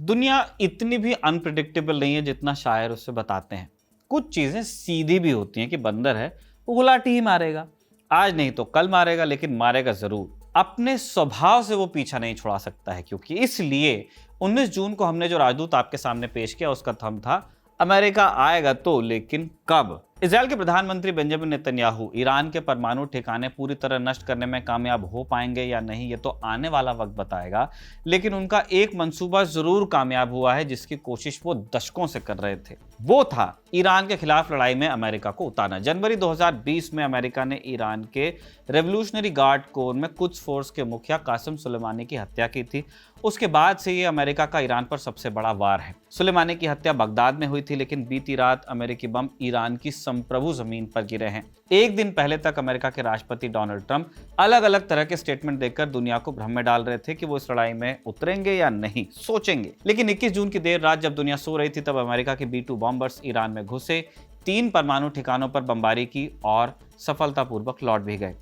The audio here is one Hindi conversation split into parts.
दुनिया इतनी भी अनप्रिडिक्टेबल नहीं है जितना शायर उससे बताते हैं। कुछ चीजें सीधी भी होती हैं कि बंदर है वो गुलाटी ही मारेगा, आज नहीं तो कल मारेगा, लेकिन मारेगा जरूर। अपने स्वभाव से वो पीछा नहीं छुड़ा सकता है, क्योंकि इसलिए 19 जून को हमने जो राजदूत आपके सामने पेश किया उसका थंब था अमेरिका आएगा तो, लेकिन कब। इजराइल के प्रधानमंत्री बेंजामिन नेतन्याहू ईरान के परमाणु ठिकाने पूरी तरह नष्ट करने में कामयाब हो पाएंगे या नहीं, ये तो आने वाला वक्त बताएगा, लेकिन उनका एक मंसूबा जरूर कामयाब हुआ है जिसकी कोशिश वो दशकों से कर रहे थे। वो था ईरान के खिलाफ लड़ाई में अमेरिका को उतारना। जनवरी 2020 में अमेरिका ने ईरान के रेवोल्यूशनरी गार्ड कोर में कुद्स फोर्स के मुखिया कासिम सुलेमानी की हत्या की थी। उसके बाद से ये अमेरिका का ईरान पर सबसे बड़ा वार है। सुलेमानी की हत्या बगदाद में हुई थी, लेकिन बीती रात अमेरिकी बम ईरान की संप्रभु जमीन पर गिरे हैं। एक दिन पहले तक अमेरिका के राष्ट्रपति डोनाल्ड ट्रंप अलग अलग तरह के स्टेटमेंट देकर दुनिया को भ्रम में डाल रहे थे कि वो इस लड़ाई में उतरेंगे या नहीं, सोचेंगे। लेकिन 21 जून की देर रात जब दुनिया सो रही थी, तब अमेरिका के B-2 बॉम्बर्स ईरान में घुसे, 3 परमाणु ठिकानों पर बमबारी की और सफलतापूर्वक लौट भी गए।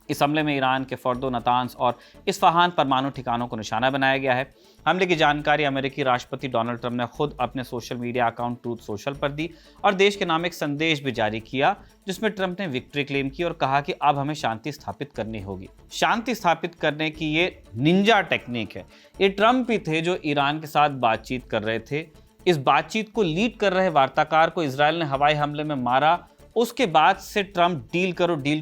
इस हमले में ईरान के फर्दो, नतांज और इस्फहान परमाणु ठिकानों को निशाना बनाया गया है। हमले की जानकारी अमेरिकी राष्ट्रपति डोनाल्ड ट्रंप ने खुद अपने social media account truth social पर दी और देश के नाम एक संदेश भी जारी किया, जिसमें ट्रंप ने विक्ट्री क्लेम की और कहा कि अब हमें शांति स्थापित करनी होगी। शांति स्थापित करने की ये निंजा टेक्निक है। ये ट्रंप ही थे जो ईरान के साथ बातचीत कर रहे थे। इस बातचीत को लीड कर रहे वार्ताकार को इजराइल ने हवाई हमले में मारा। उसके बाद से ट्रंप डील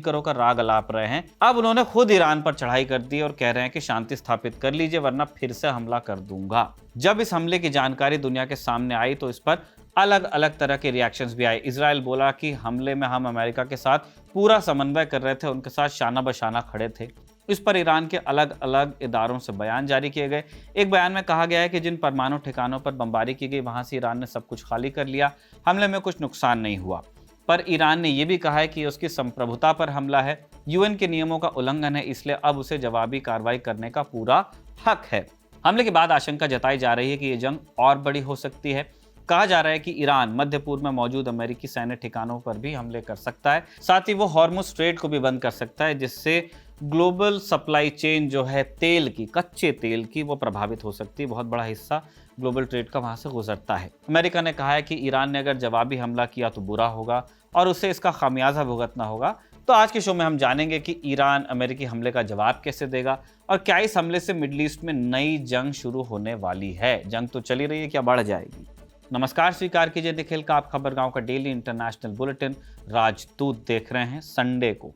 करो का राग अलाप रहे हैं। अब उन्होंने खुद ईरान पर चढ़ाई कर दी और कह रहे हैं कि शांति स्थापित कर लीजिए वरना फिर से हमला कर दूंगा। जब इस हमले की जानकारी दुनिया के सामने आई तो इस पर अलग अलग तरह के रिएक्शंस भी आए। इजराइल बोला कि हमले में हम अमेरिका के साथ पूरा समन्वय कर रहे थे, उनके साथ शाना बशाना खड़े थे। इस पर ईरान के अलग अलग इदारों से बयान जारी किए गए। एक बयान में कहा गया है कि जिन परमाणु ठिकानों पर बमबारी की गई वहां से ईरान ने सब कुछ खाली कर लिया, हमले में कुछ नुकसान नहीं हुआ। पर ईरान ने यह भी कहा है कि उसकी संप्रभुता पर हमला है, यूएन के नियमों का उल्लंघन है, इसलिए अब उसे जवाबी कार्रवाई करने का पूरा हक है। हमले के बाद आशंका जताई जा रही है कि यह जंग और बड़ी हो सकती है। कहा जा रहा है कि ईरान मध्य पूर्व में मौजूद अमेरिकी सैन्य ठिकानों पर भी हमले कर सकता है। साथ ही वो हॉर्मुज़ स्ट्रेट को भी बंद कर सकता है, जिससे ग्लोबल सप्लाई चेन जो है तेल की, कच्चे तेल की, वो प्रभावित हो सकती है। बहुत बड़ा हिस्सा ग्लोबल ट्रेड का वहां से गुजरता है। अमेरिका ने कहा है कि ईरान ने अगर जवाबी हमला किया तो बुरा होगा और उसे इसका खामियाजा भुगतना होगा। तो आज के शो में हम जानेंगे कि ईरान अमेरिकी हमले का जवाब कैसे देगा और क्या इस हमले से मिडिल ईस्ट में नई जंग शुरू होने वाली है। जंग तो चली रही है, क्या बढ़ जाएगी। नमस्कार, स्वीकार कीजिए निखिल का आप खबरगांव का डेली इंटरनेशनल बुलेटिन राजदूत देख रहे हैं संडे को।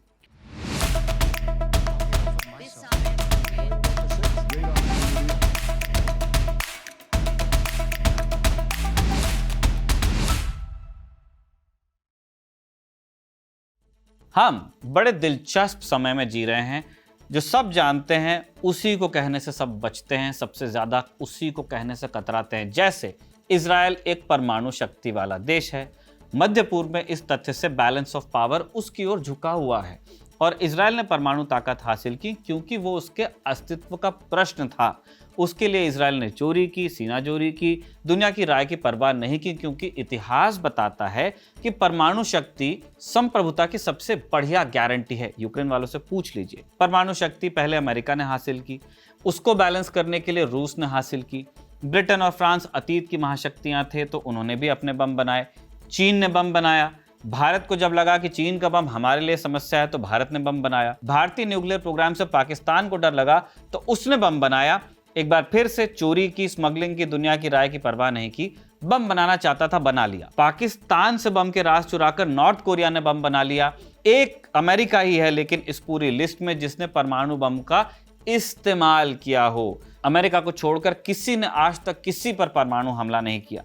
हम बड़े दिलचस्प समय में जी रहे हैं। जो सब जानते हैं उसी को कहने से सब बचते हैं, सबसे ज्यादा उसी को कहने से कतराते हैं। जैसे इजराइल एक परमाणु शक्ति वाला देश है। मध्य पूर्व में इस तथ्य से बैलेंस ऑफ पावर उसकी ओर झुका हुआ है और इजराइल ने परमाणु ताकत हासिल की क्योंकि वो उसके अस्तित्व का प्रश्न था। उसके लिए इजराइल ने चोरी की, सीनाजोरी की, दुनिया की राय की परवाह नहीं की, क्योंकि इतिहास बताता है कि परमाणु शक्ति संप्रभुता की सबसे बढ़िया गारंटी है। यूक्रेन वालों से पूछ लीजिए। परमाणु शक्ति पहले अमेरिका ने हासिल की, उसको बैलेंस करने के लिए रूस ने हासिल की। ब्रिटेन और फ्रांस अतीत की महाशक्तियां थे तो उन्होंने भी अपने बम बनाए। चीन ने बम बनाया। भारत को जब लगा कि चीन का बम हमारे लिए समस्या है तो भारत ने बम बनाया। भारतीय न्यूक्लियर प्रोग्राम से पाकिस्तान को डर लगा तो उसने बम बनाया। एक बार फिर से चोरी की, स्मगलिंग की, दुनिया की राय की परवाह नहीं की। बम बनाना चाहता था, बना लिया। पाकिस्तान से बम के राज चुराकर नॉर्थ कोरिया ने बम बना लिया। एक अमेरिका ही है लेकिन इस पूरी लिस्ट में जिसने परमाणु बम का इस्तेमाल किया हो। अमेरिका को छोड़कर किसी ने आज तक किसी पर परमाणु हमला नहीं किया।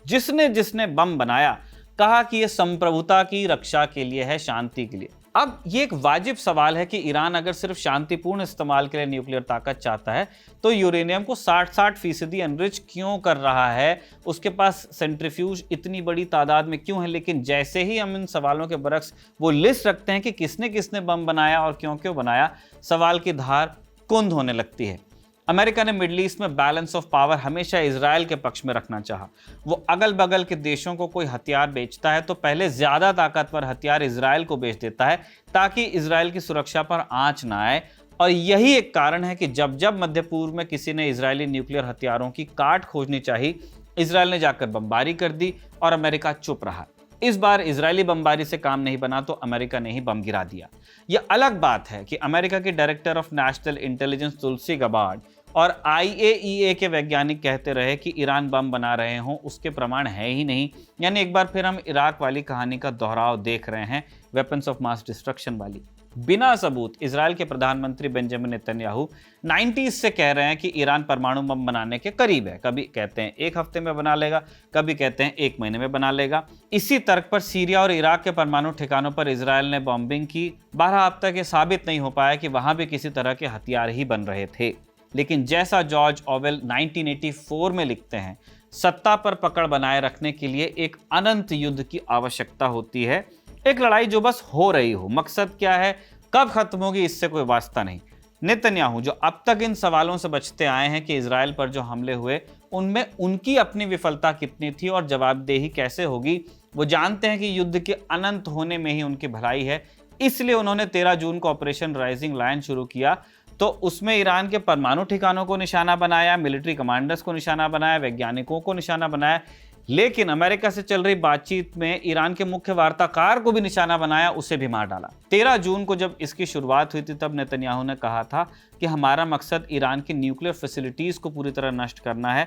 जिसने बम बनाया कहा कि यह संप्रभुता की रक्षा के लिए है, शांति के लिए। अब ये एक वाजिब सवाल है कि ईरान अगर सिर्फ शांतिपूर्ण इस्तेमाल के लिए न्यूक्लियर ताकत चाहता है तो यूरेनियम को 60% एनरिच क्यों कर रहा है, उसके पास सेंट्रीफ्यूज इतनी बड़ी तादाद में क्यों है। लेकिन जैसे ही हम इन सवालों के बरक्स वो लिस्ट रखते हैं कि किसने किसने बम बनाया और क्यों क्यों बनाया, सवाल की धार कुंद होने लगती है। अमेरिका ने मिडिल ईस्ट में बैलेंस ऑफ पावर हमेशा इजराइल के पक्ष में रखना चाहा। वो अगल बगल के देशों को कोई हथियार बेचता है तो पहले ज्यादा ताकतवर हथियार इजराइल को बेच देता है ताकि इजराइल की सुरक्षा पर आंच ना आए और यही एक कारण है कि जब जब मध्य पूर्व में किसी ने इजरायली न्यूक्लियर हथियारों की काट खोजनी चाहिए, इजरायल ने जाकर बमबारी कर दी और अमेरिका चुप रहा। इस बार इजरायली बमबारी से काम नहीं बना तो अमेरिका ने ही बम गिरा दिया। यह अलग बात है कि अमेरिका के director of national intelligence Tulsi Gabbard और आईएईए के वैज्ञानिक कहते रहे कि ईरान बम बना रहे हों, उसके प्रमाण है ही नहीं। यानी एक बार फिर हम इराक वाली कहानी का दोहराव देख रहे हैं, वेपन्स ऑफ मास डिस्ट्रक्शन वाली। बिना सबूत इजरायल के प्रधानमंत्री बेंजामिन नेतन्याहू 90s से कह रहे हैं कि ईरान परमाणु बम बनाने के करीब है। कभी कहते हैं 1 हफ्ते में बना लेगा, कभी कहते हैं 1 महीने में बना लेगा। इसी तर्क पर सीरिया और इराक के परमाणु ठिकानों पर इजरायल ने बॉम्बिंग की। 12 अब तक ये साबित नहीं हो पाया कि वहां भी किसी तरह के हथियार ही बन रहे थे। लेकिन जैसा जॉर्ज ऑवेल 1984 में लिखते हैं, सत्ता पर पकड़ बनाए रखने के लिए एक अनंत युद्ध की आवश्यकता होती है, एक लड़ाई जो बस हो रही हो। मकसद क्या है, कब खत्म होगी, इससे कोई वास्ता नहीं। नेतन्याहू जो अब तक इन सवालों से बचते आए हैं कि इजरायल पर जो हमले हुए उनमें उनकी अपनी विफलता कितनी थी और जवाबदेही कैसे होगी, वो जानते हैं कि युद्ध के अनंत होने में ही उनकी भलाई है। इसलिए उन्होंने 13 जून को ऑपरेशन राइजिंग लायन शुरू किया। तो उसमें ईरान के परमाणु ठिकानों को निशाना बनाया, मिलिट्री कमांडर्स को निशाना बनाया, वैज्ञानिकों को निशाना बनाया, लेकिन अमेरिका से चल रही बातचीत में ईरान के मुख्य वार्ताकार को भी निशाना बनाया, उसे भी मार डाला। 13 जून को जब इसकी शुरुआत हुई थी तब नेतन्याहू ने कहा था कि हमारा मकसद ईरान की न्यूक्लियर फैसिलिटीज को पूरी तरह नष्ट करना है,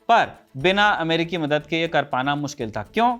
पर बिना अमेरिकी मदद के ये कर पाना मुश्किल था। क्यों?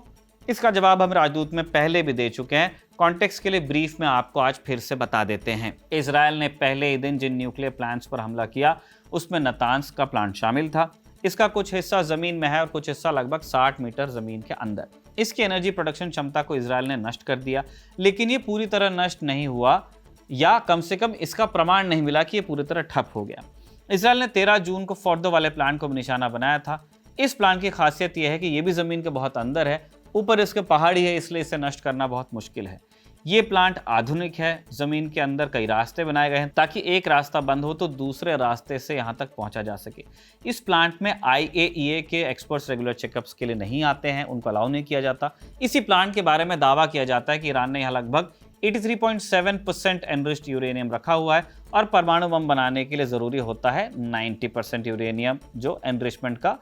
इसका जवाब हम राजदूत में पहले भी दे चुके हैं। कॉन्टेक्स्ट के लिए ब्रीफ में आपको आज फिर से बता देते हैं। इजरायल ने पहले ही दिन जिन न्यूक्लियर प्लांट्स पर हमला किया उसमें नतान्स का प्लांट शामिल था। इसका कुछ हिस्सा जमीन में है और कुछ हिस्सा लगभग 60 मीटर जमीन के अंदर। इसकी एनर्जी प्रोडक्शन क्षमता को इजरायल ने नष्ट कर दिया, लेकिन ये पूरी तरह नष्ट नहीं हुआ, या कम से कम इसका प्रमाण नहीं मिला कि ये पूरी तरह ठप हो गया। इजरायल ने 13 जून को फोर्डो वाले प्लांट को भी निशाना बनाया था। इस प्लांट की खासियत यह है कि यह भी जमीन के बहुत अंदर है, ऊपर इसके पहाड़ी है, इसलिए इसे नष्ट करना बहुत मुश्किल है। ये प्लांट आधुनिक है, जमीन के अंदर कई रास्ते बनाए गए हैं ताकि एक रास्ता बंद हो तो दूसरे रास्ते से यहां तक पहुंचा जा सके। इस प्लांट में आईएईए के एक्सपर्ट्स रेगुलर चेकअप्स के लिए नहीं आते हैं, उनको अलाउ नहीं किया जाता। इसी प्लांट के बारे में दावा किया जाता है कि ईरान ने यहाँ लगभग 83.7% एनरिच्ड यूरेनियम रखा हुआ है और परमाणु बम बनाने के लिए जरूरी होता है 90% यूरेनियम, जो एनरिचमेंट का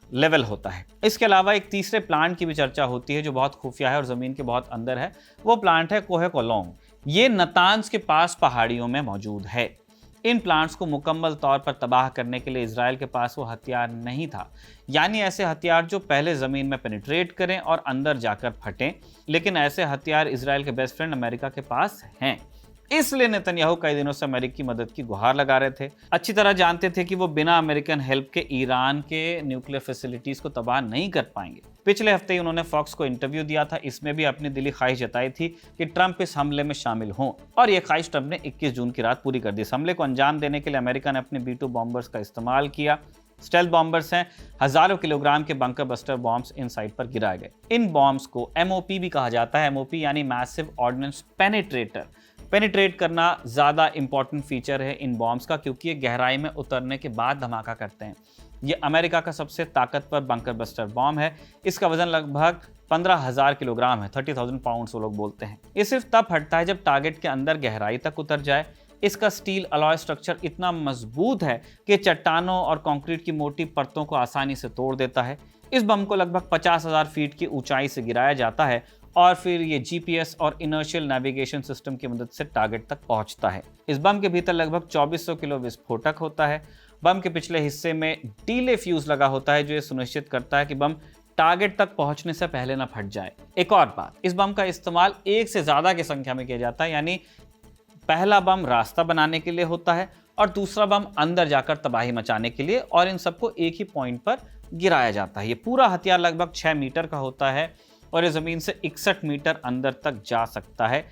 लेवल होता है। इसके अलावा एक तीसरे प्लांट की भी चर्चा होती है जो बहुत खुफिया है और जमीन के बहुत अंदर है। वो प्लांट है कोहे कोलोंग। ये नतान्स के पास पहाड़ियों में मौजूद है। इन प्लांट्स को मुकम्मल तौर पर तबाह करने के लिए इजरायल के पास वो हथियार नहीं था, यानी ऐसे हथियार जो पहले जमीन में पेनिट्रेट करें और अंदर जाकर फटें। लेकिन ऐसे हथियार इजरायल के बेस्ट फ्रेंड अमेरिका के पास हैं। इसलिए नेतन्याहू कई दिनों से अमेरिकी मदद की गुहार लगा रहे थे। अच्छी तरह जानते थे कि वो बिना अमेरिकन हेल्प के ईरान के न्यूक्लियर फैसिलिटीज को तबाह नहीं कर पाएंगे। पिछले हफ्ते ही उन्होंने फॉक्स को इंटरव्यू दिया था। इसमें भी अपनी दिली ख्वाहिश जताई थी कि ट्रंप इस हमले में शामिल हों, और ये ख्वाहिश ट्रंप ने 21 जून की रात पूरी कर दी। इस हमले को अंजाम देने के लिए अमेरिका ने अपने B-2 बॉम्बर्स का इस्तेमाल किया। स्टेल्थ बॉम्बर्स हैं, हजारों किलोग्राम के बंकर बस्टर बॉम्ब्स इन साइट पर गिराए गए। इन बॉम्ब्स को MOP भी कहा जाता है। MOP यानी मैसिव ऑर्डिनेंस पेनिट्रेटर। पेनिट्रेट करना ज़्यादा इंपॉर्टेंट फीचर है इन बॉम्ब्स का, क्योंकि ये गहराई में उतरने के बाद धमाका करते हैं। ये अमेरिका का सबसे ताकतवर बंकर बस्टर बॉम्ब है। इसका वजन लगभग 15,000 किलोग्राम है, 30,000 पाउंड्स वो लोग बोलते हैं। ये सिर्फ तब फटता है जब टारगेट के अंदर गहराई तक उतर जाए। इसका स्टील अलॉय स्ट्रक्चर इतना मजबूत है कि चट्टानों और कंक्रीट की मोटी परतों को आसानी से तोड़ देता है। इस बम को लगभग 50,000 फीट की ऊंचाई से गिराया जाता है और फिर ये GPS और इनर्शियल नेविगेशन सिस्टम की मदद से टारगेट तक पहुंचता है। इस बम के भीतर लगभग 2400 किलो विस्फोटक होता है। बम के पिछले हिस्से में डीले फ्यूज लगा होता है जो ये सुनिश्चित करता है कि बम टारगेट तक पहुंचने से पहले ना फट जाए। एक और बात, इस बम का इस्तेमाल एक से ज्यादा की संख्या में किया जाता है, यानी पहला बम रास्ता बनाने के लिए होता है और दूसरा बम अंदर जाकर तबाही मचाने के लिए, और इन सबको एक ही पॉइंट पर गिराया जाता है। ये पूरा हथियार लगभग 6 मीटर का होता है और ये ज़मीन से 61 मीटर अंदर तक जा सकता है।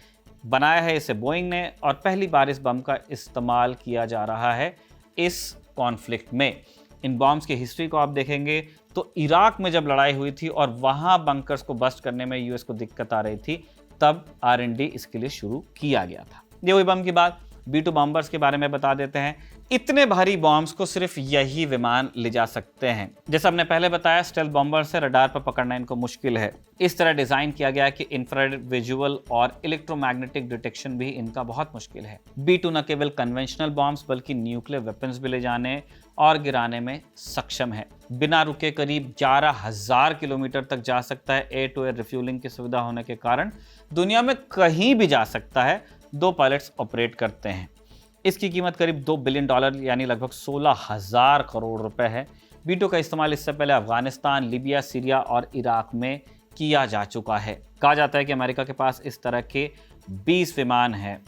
बनाया है इसे बोइंग ने, और पहली बार इस बम का इस्तेमाल किया जा रहा है इस कॉन्फ्लिक्ट में। इन बॉम्ब्स की हिस्ट्री को आप देखेंगे तो इराक में जब लड़ाई हुई थी और वहाँ बंकर्स को बस्ट करने में US को दिक्कत आ रही थी, तब R&D इसके लिए शुरू किया गया था। ये हुई बम की बात। B-2 बॉम्बर्स के बारे में बता देते हैं। इतने भारी बॉम्ब्स को सिर्फ यही विमान ले जा सकते हैं। जैसा हमने पहले बताया, स्टेल्थ बॉम्बर से रडार पर पकड़ना इनको मुश्किल है। इस तरह डिजाइन किया गया कि इंफ्रारेड, विजुअल और इलेक्ट्रोमैग्नेटिक डिटेक्शन भी इनका बहुत मुश्किल है। B-2 न केवल कन्वेंशनल बॉम्ब्स बल्कि न्यूक्लियर वेपन्स भी ले जाने और गिराने में सक्षम है। बिना रुके करीब 11,000 किलोमीटर तक जा सकता है। एयर टू एयर रिफ्यूलिंग की सुविधा होने के कारण दुनिया में कहीं भी जा सकता है। 2 पायलट्स ऑपरेट करते हैं। इसकी कीमत करीब $2 बिलियन यानी लगभग 16,000 करोड़ रुपए है। B-2 का इस्तेमाल इससे पहले अफगानिस्तान, लीबिया, सीरिया और इराक में किया जा चुका है। कहा जाता है कि अमेरिका के पास इस तरह के 20 विमान हैं।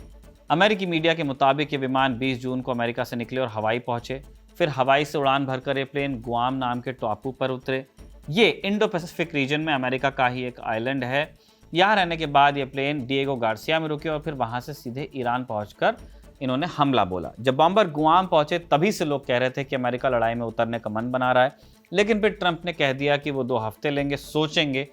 अमेरिकी मीडिया के मुताबिक ये विमान 20 जून को अमेरिका से निकले और हवाई पहुंचे। फिर हवाई से उड़ान भरकर ये प्लेन गुआम नाम के टापू पर उतरे। ये इंडो पैसिफिक रीजन में अमेरिका का ही एक आइलैंड है। यहाँ रहने के बाद ये प्लेन डिएगो गार्सिया में रुके और फिर वहां से सीधे ईरान पहुंचकर इन्होंने हमला बोला। जब बॉम्बर गुआम पहुंचे तभी से लोग कह रहे थे कि अमेरिका लड़ाई में उतरने का मन बना रहा है, लेकिन फिर ट्रंप ने कह दिया कि वो 2 हफ्ते लेंगे, सोचेंगे।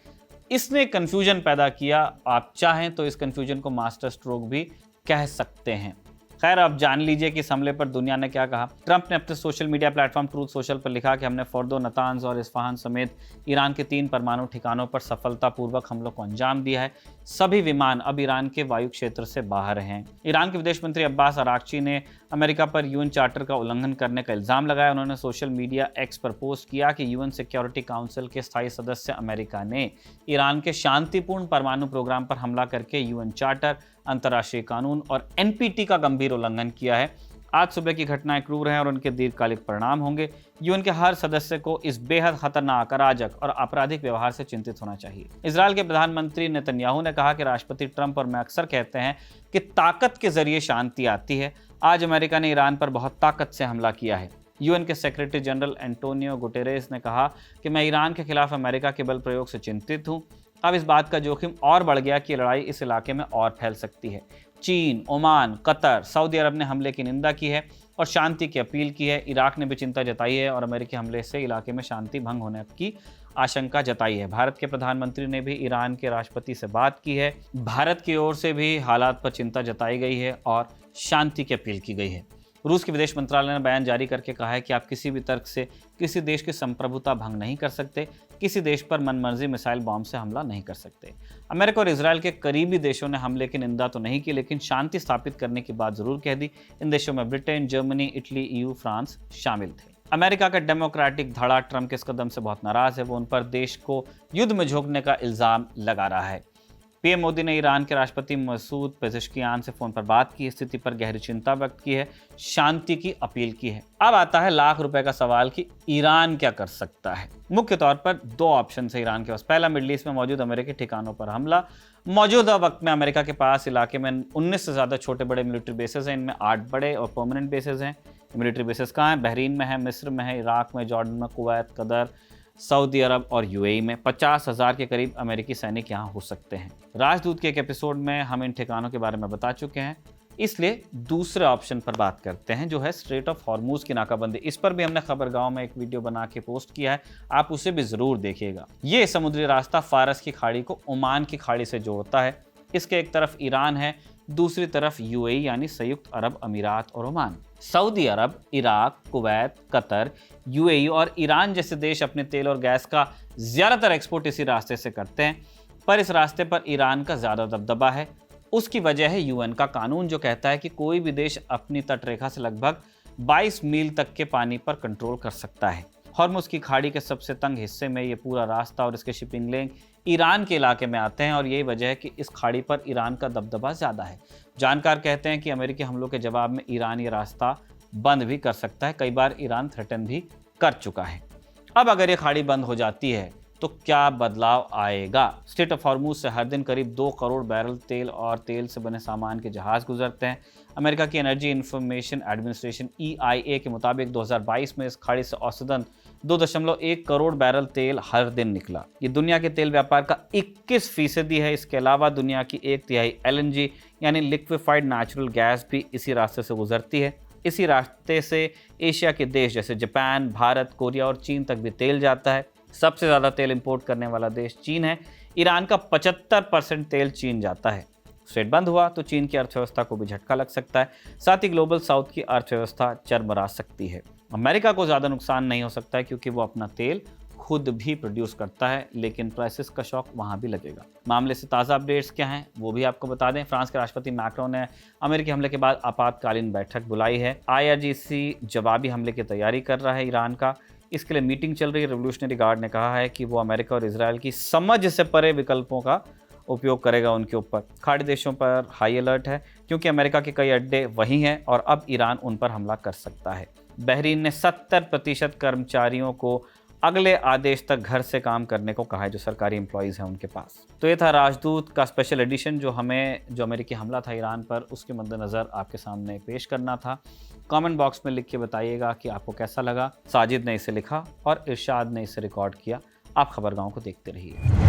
इसने कंफ्यूजन पैदा किया। आप चाहें तो इस कंफ्यूजन को मास्टर स्ट्रोक भी कह सकते हैं। खैर, अब जान लीजिए कि इस हमले पर दुनिया ने क्या कहा। ट्रंप ने अपने social media platform truth social पर लिखा कि हमने फोर्दो, नतांज और इस्फहान समेत ईरान के 3 परमाणु ठिकानों पर सफलतापूर्वक हमलों को अंजाम दिया है। सभी विमान अब ईरान के वायु क्षेत्र से बाहर हैं। ईरान के विदेश मंत्री अब्बास अराक्ची ने अमेरिका पर यूएन चार्टर का उल्लंघन करने का इल्जाम लगाया। उन्होंने सोशल मीडिया एक्स पर पोस्ट किया कि यूएन सिक्योरिटी काउंसिल के स्थायी सदस्य अमेरिका ने ईरान के शांतिपूर्ण परमाणु प्रोग्राम पर हमला करके यूएन चार्टर, अंतर्राष्ट्रीय कानून और एनपीटी का गंभीर उल्लंघन किया है। आज सुबह की घटनाएं क्रूर हैं और उनके दीर्घकालिक परिणाम होंगे। यूएन के हर सदस्य को इस बेहद खतरनाक, अराजक और आपराधिक व्यवहार से चिंतित होना चाहिए। इजरायल के प्रधानमंत्री नेतन्याहू ने कहा कि राष्ट्रपति ट्रंप और मैं अक्सर कहते हैं कि ताकत के जरिए शांति आती है। आज अमेरिका ने ईरान पर बहुत ताकत से हमला किया है। यूएन के सेक्रेटरी जनरल एंटोनियो गुटेरेस ने कहा कि मैं ईरान के खिलाफ अमेरिका के बल प्रयोग से चिंतित हूं। अब इस बात का जोखिम और बढ़ गया कि लड़ाई इस इलाके में और फैल सकती है। चीन, ओमान, कतर, सऊदी अरब ने हमले की निंदा की है और शांति की अपील की है। इराक ने भी चिंता जताई है और अमेरिकी हमले से इलाके में शांति भंग होने की आशंका जताई है। भारत के प्रधानमंत्री ने भी ईरान के राष्ट्रपति से बात की है। भारत की ओर से भी हालात पर चिंता जताई गई है और शांति की अपील की गई है। रूस के विदेश मंत्रालय ने बयान जारी करके कहा है कि आप किसी भी तर्क से किसी देश की संप्रभुता भंग नहीं कर सकते, किसी देश पर मनमर्जी मिसाइल बॉम्ब से हमला नहीं कर सकते। अमेरिका और इजरायल के करीबी देशों ने हमले की निंदा तो नहीं की, लेकिन शांति स्थापित करने की बात जरूर कह दी। इन देशों में Britain, Germany, Italy, EU, France शामिल थे। अमेरिका का डेमोक्रेटिक धड़ा ट्रंप के इस कदम से बहुत नाराज है। वो उन पर देश को युद्ध में झोंकने का इल्जाम लगा रहा है। पीएम मोदी ने ईरान के राष्ट्रपति मसूद पेज़ेश्कियान से फोन पर बात की, स्थिति पर गहरी चिंता व्यक्त की है, शांति की अपील की है। अब आता है लाख रुपए का सवाल कि ईरान क्या कर सकता है। मुख्य तौर पर 2 ऑप्शन है ईरान के पास। पहला, मिडिल ईस्ट में मौजूद अमेरिकी ठिकानों पर हमला। मौजूदा वक्त में अमेरिका के पास इलाके में 19 से ज्यादा छोटे बड़े मिलिट्री बेसेस हैं। इनमें 8 बड़े और परमानेंट बेसेस हैं। मिलिट्री बेसेस कहाँ हैं? बहरीन में है, मिस्र में है, इराक में, जॉर्डन में, कुवैत, कतर, सऊदी अरब और यूएई में। 50,000 के करीब अमेरिकी सैनिक यहाँ हो सकते हैं। राजदूत के एक एपिसोड में हम इन ठिकानों के बारे में बता चुके हैं, इसलिए दूसरे ऑप्शन पर बात करते हैं, जो है स्ट्रेट ऑफ हॉर्मूज की नाकाबंदी। इस पर भी हमने खबरगांव में एक वीडियो बना के पोस्ट किया है, आप उसे भी जरूर देखिएगा। ये समुद्री रास्ता फारस की खाड़ी को ओमान की खाड़ी से जोड़ता है। इसके एक तरफ ईरान है, दूसरी तरफ यूएई यानी संयुक्त अरब अमीरात और ओमान। सऊदी अरब, इराक, कुवैत, कतर, यूएई और ईरान जैसे देश अपने तेल और गैस का ज्यादातर एक्सपोर्ट इसी रास्ते से करते हैं, पर इस रास्ते पर ईरान का ज्यादा दबदबा है। उसकी वजह है यूएन का कानून, जो कहता है कि कोई भी देश अपनी तटरेखा से लगभग 22 मील तक के पानी पर कंट्रोल कर सकता है। हॉर्मुज की खाड़ी के सबसे तंग हिस्से में ये पूरा रास्ता और इसके शिपिंग लेन ईरान के इलाके में आते हैं और यही वजह है कि इस खाड़ी पर ईरान का दबदबा ज़्यादा है। जानकार कहते हैं कि अमेरिकी हमलों के जवाब में ईरान ये रास्ता बंद भी कर सकता है। कई बार ईरान थ्रेटन भी कर चुका है। अब अगर ये खाड़ी बंद हो जाती है तो क्या बदलाव आएगा? स्ट्रेट ऑफ हॉर्मुज से हर दिन करीब 2 करोड़ बैरल तेल और तेल से बने सामान के जहाज गुजरते हैं। अमेरिका की एनर्जी इंफॉर्मेशन एडमिनिस्ट्रेशन EIA के मुताबिक 2022 में इस खाड़ी से औसतन 2.1 करोड़ बैरल तेल हर दिन निकला। ये दुनिया के तेल व्यापार का 21% है। इसके अलावा दुनिया की 1/3 LNG यानी लिक्विफाइड नेचुरल गैस भी इसी रास्ते से गुजरती है। इसी रास्ते से एशिया के देश जैसे जापान, भारत, कोरिया और चीन तक भी तेल जाता है। सबसे ज़्यादा तेल इंपोर्ट करने वाला देश चीन है। ईरान का 75% तेल चीन जाता है। स्ट्रेट बंद हुआ तो चीन की अर्थव्यवस्था को भी झटका लग सकता है, साथ ही ग्लोबल साउथ की अर्थव्यवस्था चरमरा सकती है। अमेरिका को ज़्यादा नुकसान नहीं हो सकता है क्योंकि वो अपना तेल खुद भी प्रोड्यूस करता है, लेकिन प्राइसेस का शॉक वहां भी लगेगा। मामले से ताज़ा अपडेट्स क्या हैं वो भी आपको बता दें। फ्रांस के राष्ट्रपति मैक्रोन ने अमेरिकी हमले के बाद आपातकालीन बैठक बुलाई है। IRGC जवाबी हमले की तैयारी कर रहा है ईरान का, इसके लिए मीटिंग चल रही है। रिवोल्यूशनरी गार्ड ने कहा है कि वो अमेरिका और इसराइल की समझ से परे विकल्पों का उपयोग करेगा उनके ऊपर। खाड़ी देशों पर हाई अलर्ट है क्योंकि अमेरिका के कई अड्डे वहीं हैं और अब ईरान उन पर हमला कर सकता है। बहरीन ने 70% कर्मचारियों को अगले आदेश तक घर से काम करने को कहा है, जो सरकारी एम्प्लॉयज़ हैं उनके पास। तो ये था राजदूत का स्पेशल एडिशन जो अमेरिकी हमला था ईरान पर, उसके मद्देनज़र आपके सामने पेश करना था। कमेंट बॉक्स में लिख के बताइएगा कि आपको कैसा लगा। साजिद ने इसे लिखा और इरशाद ने इसे रिकॉर्ड किया। आप खबरगांव को देखते रहिए।